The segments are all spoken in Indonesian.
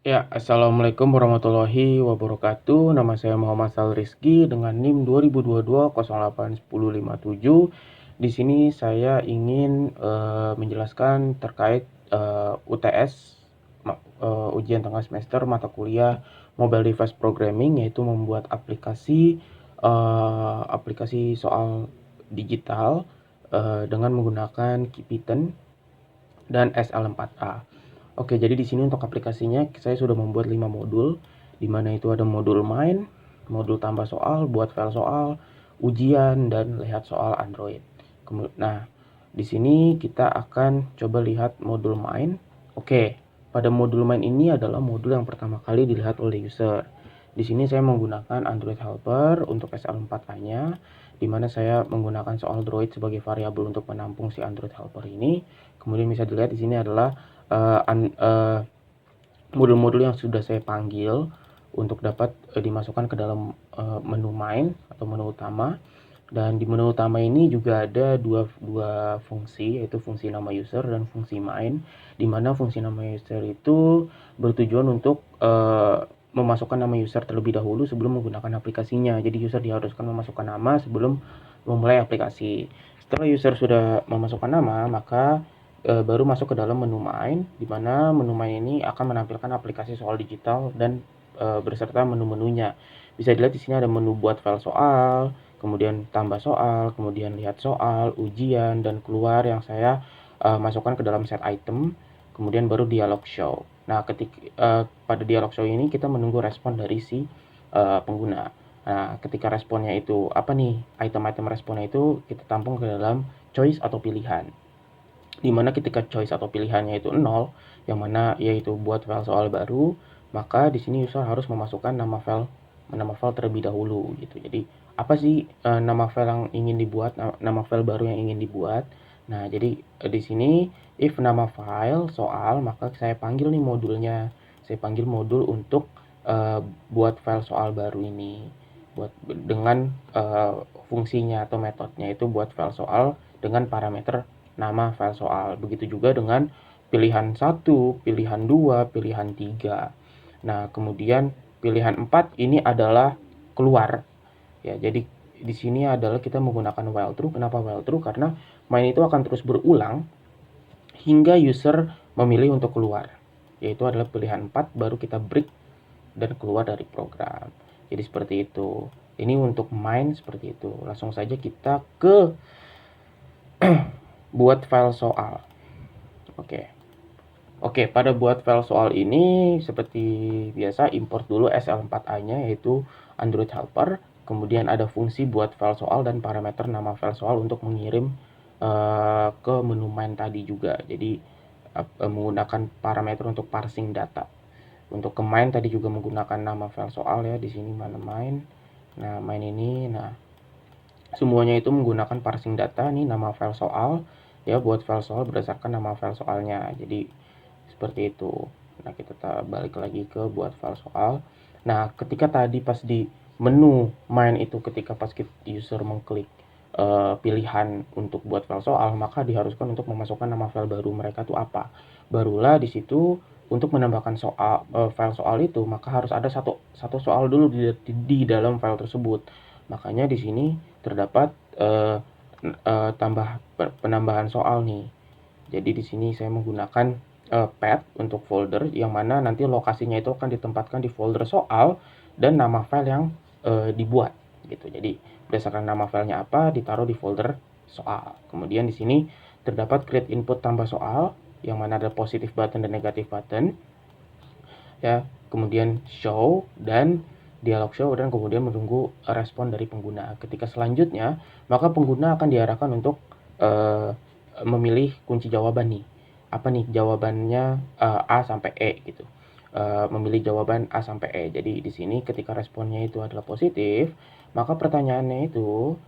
Ya, assalamualaikum warahmatullahi wabarakatuh. Nama saya Muhammad Sal Rizky dengan NIM 2022 08 10 57. Di sini saya ingin menjelaskan terkait UTS, ujian tengah semester mata kuliah Mobile Device Programming, yaitu membuat aplikasi soal digital dengan menggunakan Python dan SL4A. Oke, jadi di sini untuk aplikasinya saya sudah membuat 5 modul, di mana itu ada modul main, modul tambah soal, buat file soal, ujian, dan lihat soal Android. Nah, di sini kita akan coba lihat modul main. Oke, pada modul main ini adalah modul yang pertama kali dilihat oleh user. Di sini saya menggunakan Android Helper untuk SL4A-nya, di mana saya menggunakan soal Droid sebagai variabel untuk menampung si Android Helper ini. Kemudian bisa dilihat di sini adalah modul-modul yang sudah saya panggil untuk dapat dimasukkan ke dalam menu main atau menu utama. Dan di menu utama ini juga ada dua fungsi, yaitu fungsi nama user dan fungsi main, di mana fungsi nama user itu bertujuan untuk memasukkan nama user terlebih dahulu sebelum menggunakan aplikasinya. Jadi user diharuskan memasukkan nama sebelum memulai aplikasi. Setelah user sudah memasukkan nama, maka baru masuk ke dalam menu main, di mana menu main ini akan menampilkan aplikasi soal digital dan beserta menu-menunya. Bisa dilihat di sini ada menu buat file soal, kemudian tambah soal, kemudian lihat soal, ujian, dan keluar yang saya masukkan ke dalam set item, kemudian baru dialog show. Nah, pada dialog show ini kita menunggu respon dari si pengguna. Nah, ketika responnya itu apa nih, item-item responnya itu kita tampung ke dalam choice atau pilihan. Dimana ketika choice atau pilihannya itu 0, yang mana yaitu buat file soal baru, maka di sini user harus memasukkan nama file terlebih dahulu gitu. Jadi apa sih nama file yang ingin dibuat, nama file baru yang ingin dibuat. Nah, jadi di sini if nama file soal, maka saya panggil nih modulnya. Saya panggil modul untuk buat file soal baru ini. Buat dengan fungsinya atau metodenya itu buat file soal dengan parameter nama file soal. Begitu juga dengan pilihan 1, pilihan 2, pilihan 3. Nah, kemudian pilihan 4 ini adalah keluar. Ya, jadi di sini adalah kita menggunakan while true. Kenapa while true? Karena main itu akan terus berulang hingga user memilih untuk keluar. Yaitu adalah pilihan 4 baru kita break dan keluar dari program. Jadi seperti itu. Ini untuk main seperti itu. Langsung saja kita ke buat file soal. Oke, pada buat file soal ini seperti biasa import dulu SL4A-nya, yaitu Android Helper. Kemudian ada fungsi buat file soal dan parameter nama file soal untuk mengirim ke menu main tadi juga. Jadi menggunakan parameter untuk parsing data. Untuk ke main tadi juga menggunakan nama file soal ya, di sini mana main. Nah, main ini, nah semuanya itu menggunakan parsing data nih, nama file soal ya, buat file soal berdasarkan nama file soalnya. Jadi seperti itu. Nah, kita balik lagi ke buat file soal. Nah, ketika tadi pas di menu main itu, ketika pas user mengklik pilihan untuk buat file soal, maka diharuskan untuk memasukkan nama file baru mereka itu apa. Barulah di situ untuk menambahkan file soal itu, maka harus ada satu soal dulu di dalam file tersebut. Makanya di sini terdapat penambahan soal nih. Jadi di sini saya menggunakan path untuk folder, yang mana nanti lokasinya itu akan ditempatkan di folder soal dan nama file yang dibuat gitu. Jadi berdasarkan nama filenya apa ditaruh di folder soal. Kemudian di sini terdapat create input tambah soal, yang mana ada positif button dan negatif button ya. Kemudian show dan dialog show, dan kemudian menunggu respon dari pengguna. Ketika selanjutnya, maka pengguna akan diarahkan untuk memilih kunci jawaban nih. Apa nih jawabannya, A sampai E gitu. Memilih jawaban A sampai E. Jadi di sini ketika responnya itu adalah positif, maka pertanyaannya itu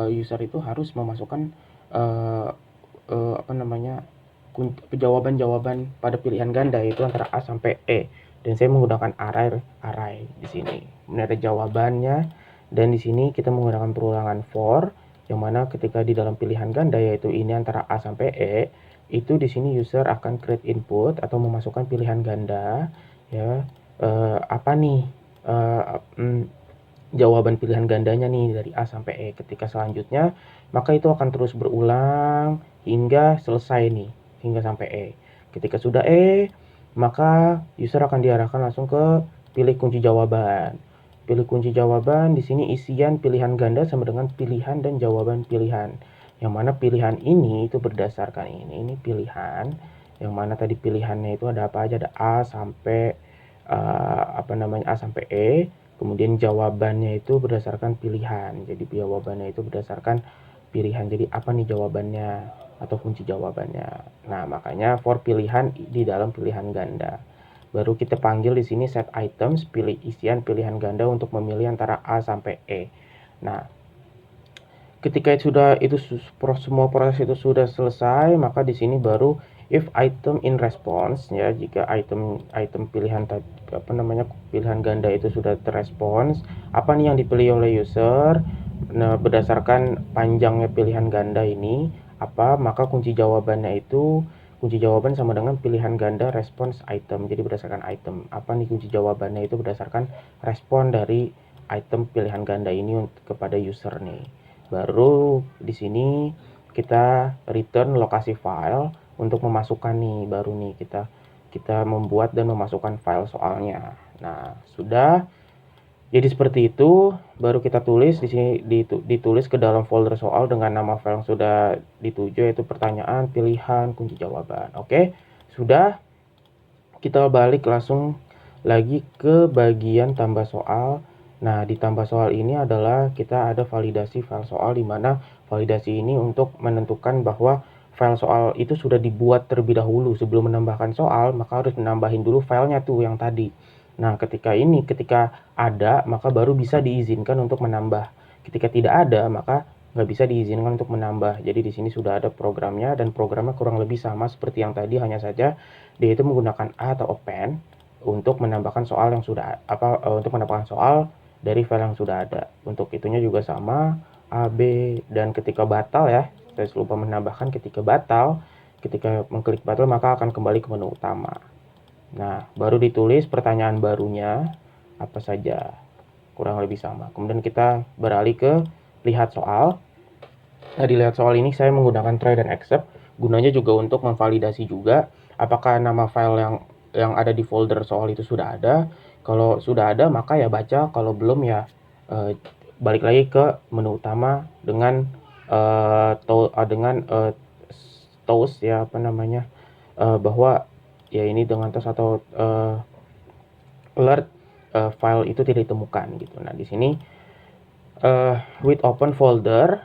user itu harus memasukkan jawaban-jawaban pada pilihan ganda, yaitu antara A sampai E. Dan saya menggunakan array di sini. Kemudian ada jawabannya, dan di sini kita menggunakan perulangan for, yang mana ketika di dalam pilihan ganda, yaitu ini antara A sampai E, itu di sini user akan create input atau memasukkan pilihan ganda, ya. Apa nih jawaban pilihan gandanya nih dari A sampai E. Ketika selanjutnya, maka itu akan terus berulang hingga selesai nih, hingga sampai E. Ketika sudah E, maka user akan diarahkan langsung ke pilih kunci jawaban. Pilih kunci jawaban, di sini isian pilihan ganda sama dengan pilihan dan jawaban pilihan. Yang mana pilihan ini itu berdasarkan ini pilihan. Yang mana tadi pilihannya itu ada apa aja, ada A sampai A sampai E. Kemudian jawabannya itu berdasarkan pilihan. Jadi jawabannya itu berdasarkan pilihan. Jadi apa nih jawabannya atau kunci jawabannya. Nah, makanya for pilihan di dalam pilihan ganda. Baru kita panggil di sini set items, pilih isian pilihan ganda untuk memilih antara A sampai E. Nah, ketika semua proses itu sudah selesai, maka di sini baru if item in response, ya, jika item pilihan pilihan ganda itu sudah terrespons, apa nih yang dipilih oleh user, nah berdasarkan panjangnya pilihan ganda ini apa, maka kunci jawaban sama dengan pilihan ganda response item. Jadi berdasarkan item apa nih kunci jawabannya, itu berdasarkan respon dari item pilihan ganda ini kepada user nih. Baru di sini kita return lokasi file untuk memasukkan nih, baru nih kita membuat dan memasukkan file soalnya. Nah, sudah. Jadi seperti itu, baru kita tulis di sini, ditulis ke dalam folder soal dengan nama file yang sudah dituju, yaitu pertanyaan, pilihan, kunci jawaban. Oke, sudah. Kita balik langsung lagi ke bagian tambah soal. Nah, di tambah soal ini adalah kita ada validasi file soal, di mana validasi ini untuk menentukan bahwa file soal itu sudah dibuat terlebih dahulu. Sebelum menambahkan soal, maka harus menambahin dulu filenya tuh yang tadi. Nah, ketika ada, maka baru bisa diizinkan untuk menambah. Ketika tidak ada, maka nggak bisa diizinkan untuk menambah. Jadi di sini sudah ada programnya, dan programnya kurang lebih sama seperti yang tadi, hanya saja dia itu menggunakan A atau append untuk menambahkan soal untuk menambahkan soal dari file yang sudah ada. Untuk itunya juga sama, A, B, dan ketika batal, ya, saya lupa menambahkan, ketika mengklik batal, maka akan kembali ke menu utama. Nah, baru ditulis pertanyaan barunya apa saja, kurang lebih sama. Kemudian kita beralih ke lihat soal. Nah, di lihat soal ini saya menggunakan try dan accept, gunanya juga untuk memvalidasi juga apakah nama file yang ada di folder soal itu sudah ada. Kalau sudah ada, maka ya baca, kalau belum ya balik lagi ke menu utama dengan toast, ya, bahwa ya ini dengan toast atau alert file itu tidak ditemukan gitu. Nah, di sini with open folder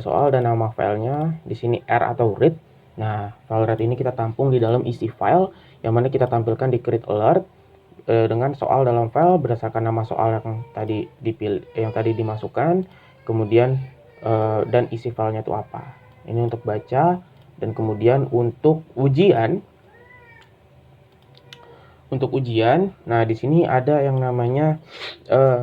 soal dan nama filenya, di sini R atau read. Nah, file read ini kita tampung di dalam isi file, yang mana kita tampilkan di create alert dengan soal dalam file berdasarkan nama soal yang tadi dimasukkan, kemudian dan isi filenya itu apa. Ini untuk baca. Dan kemudian untuk ujian, nah di sini ada yang namanya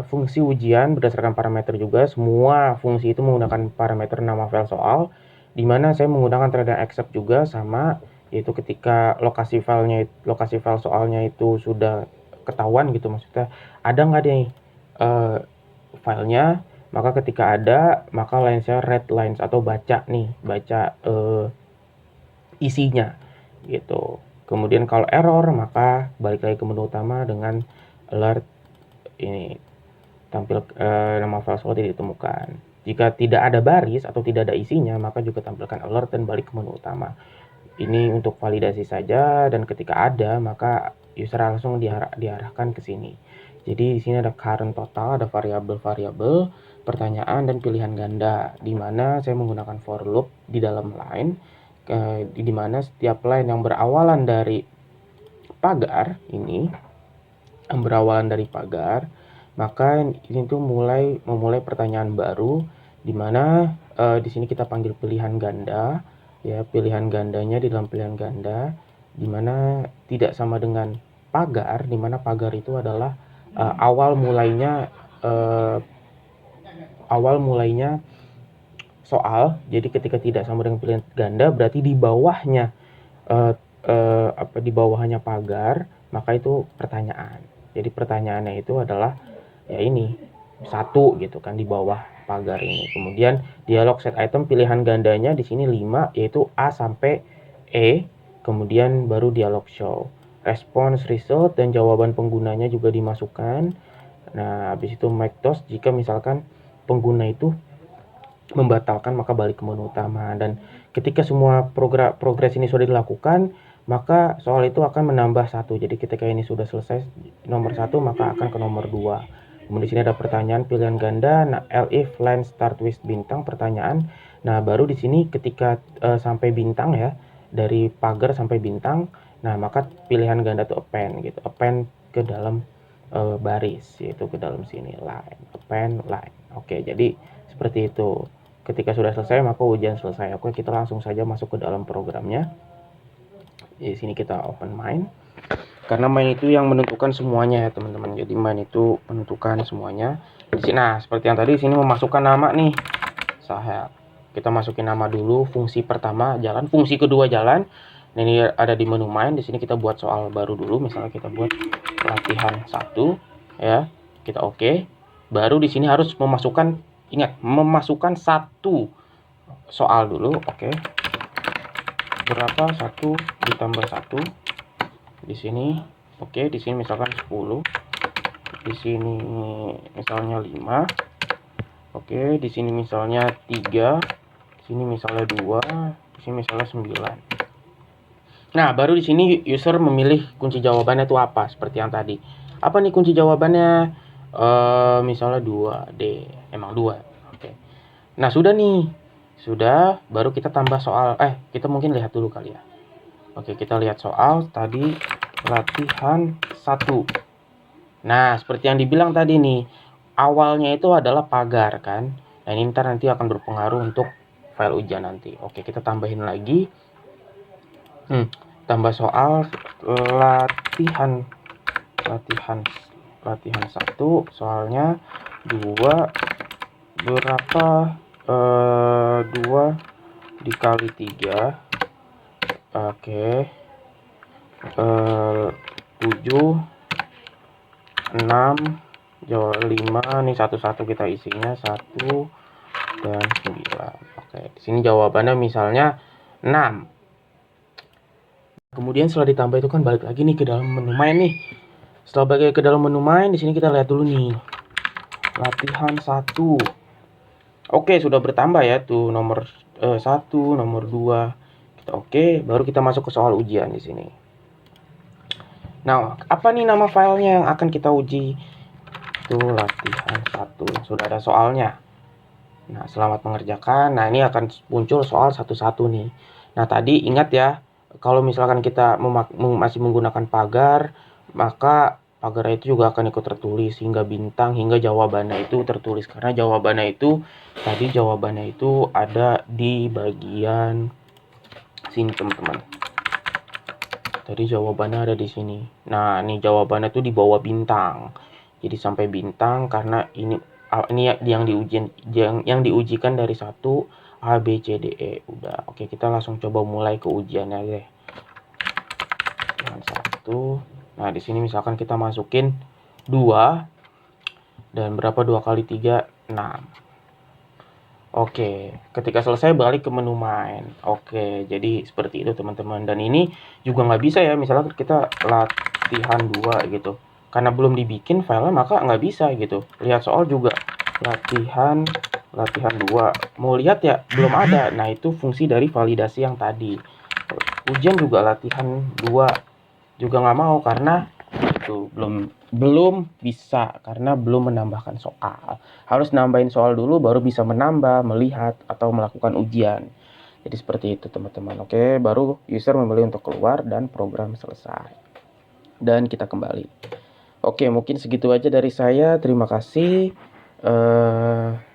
fungsi ujian berdasarkan parameter juga. Semua fungsi itu menggunakan parameter nama file soal, di mana saya menggunakan try dan accept juga sama, yaitu ketika lokasi file soalnya itu sudah ketahuan gitu, maksudnya ada nggak nih filenya, maka ketika ada, maka linesnya read lines atau baca isinya gitu. Kemudian kalau error, maka balik lagi ke menu utama dengan alert ini, tampil nama file soal tidak ditemukan. Jika tidak ada baris atau tidak ada isinya, maka juga tampilkan alert dan balik ke menu utama. Ini untuk validasi saja, dan ketika ada, maka user langsung diarahkan ke sini. Jadi di sini ada current total, ada variabel-variabel, pertanyaan, dan pilihan ganda, di mana saya menggunakan for loop di dalam line, di mana setiap line yang berawalan dari pagar maka ini tuh memulai pertanyaan baru, di mana di sini kita panggil pilihan ganda, ya, pilihan gandanya di dalam pilihan ganda, di mana tidak sama dengan pagar, di mana pagar itu adalah awal mulainya soal. Jadi ketika tidak sama dengan pilihan ganda, berarti di bawahnya di bawahnya pagar, maka itu pertanyaan. Jadi pertanyaannya itu adalah ya ini 1 gitu kan di bawah pagar ini. Kemudian dialog set item pilihan gandanya di sini 5, yaitu A sampai E. Kemudian baru dialog show. Response result dan jawaban penggunanya juga dimasukkan. Nah, habis itu make toast jika misalkan pengguna itu membatalkan, maka balik ke menu utama. Dan ketika semua progres ini sudah dilakukan, maka soal itu akan menambah 1. Jadi ketika ini sudah selesai nomor 1, maka akan ke nomor 2. Kemudian di sini ada pertanyaan pilihan ganda. Nah, if line start with bintang, pertanyaan. Nah, baru di sini ketika sampai bintang ya, dari pagar sampai bintang, nah maka pilihan ganda itu append gitu. Append ke dalam baris, yaitu ke dalam sini line, append line. Oke, jadi seperti itu. Ketika sudah selesai, maka ujian selesai. Oke, kita langsung saja masuk ke dalam programnya. Di sini kita open main. Karena main itu yang menentukan semuanya ya, teman-teman. Jadi main itu menentukan semuanya. Di sini, nah, seperti yang tadi, sini memasukkan nama nih. Sahel. Kita masukin nama dulu, fungsi pertama jalan, fungsi kedua jalan. Nah, ini ada di menu main. Di sini kita buat soal baru dulu. Misalnya kita buat latihan 1 ya. Kita oke. Baru di sini harus memasukkan, ingat, memasukkan 1 soal dulu. Oke. Berapa? 1 ditambah 1. Di sini oke, di sini misalkan 10. Di sini misalnya 5. Oke, di sini misalnya 3. Di sini misalnya 2. Di sini misalnya 9. Nah, baru di sini user memilih kunci jawabannya itu apa, seperti yang tadi. Apa nih kunci jawabannya? Misalnya 2D. Emang 2. Oke. Nah, sudah nih. Sudah, baru kita tambah soal. Kita mungkin lihat dulu kali ya. Oke, kita lihat soal tadi latihan 1. Nah, seperti yang dibilang tadi nih, awalnya itu adalah pagar kan. Nah, ini nanti akan berpengaruh untuk file ujian nanti. Oke, kita tambahin lagi. Tambah soal latihan 1, soalnya 2 berapa 2 dikali 3. Oke. 7 6 5 nih, satu-satu kita isinya 1 dan 9. Oke, di sini jawabannya misalnya 6. Kemudian setelah ditambah itu kan balik lagi nih ke dalam menu main nih. Setelah balik ke dalam menu main, di sini kita lihat dulu nih. Latihan 1. Oke, sudah bertambah ya tuh nomor 1, nomor 2. Kita oke, baru kita masuk ke soal ujian di sini. Nah, apa nih nama filenya yang akan kita uji? Itu latihan 1. Sudah ada soalnya. Nah, selamat mengerjakan. Nah, ini akan muncul soal satu-satu nih. Nah, tadi ingat ya, kalau misalkan kita masih menggunakan pagar, maka pagar itu juga akan ikut tertulis hingga bintang, hingga jawabannya itu tertulis. Karena jawabannya itu, tadi jawabannya itu ada di bagian sini, teman-teman. Tadi jawabannya ada di sini. Nah, ini jawabannya tuh di bawah bintang. Jadi sampai bintang karena ini yang diujikan dari 1 A B C D E. Udah. Oke, kita langsung coba mulai ke ujiannya deh. Yang 1. Nah, di sini misalkan kita masukin 2 dan berapa 2 kali 3? 6. Oke, ketika selesai balik ke menu main. Oke, jadi seperti itu teman-teman. Dan ini juga nggak bisa ya, misalnya kita latihan 2 gitu. Karena belum dibikin filenya, maka nggak bisa gitu. Lihat soal juga latihan 2. Mau lihat ya, belum ada. Nah, itu fungsi dari validasi yang tadi. Ujian juga latihan 2 juga nggak mau karena itu belum bisa, karena belum menambahkan soal. Harus nambahin soal dulu baru bisa menambah, melihat atau melakukan ujian. Jadi seperti itu teman-teman. Oke, baru user memilih untuk keluar dan program selesai. Dan kita kembali. Oke, mungkin segitu aja dari saya. Terima kasih.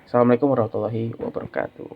Assalamualaikum warahmatullahi wabarakatuh.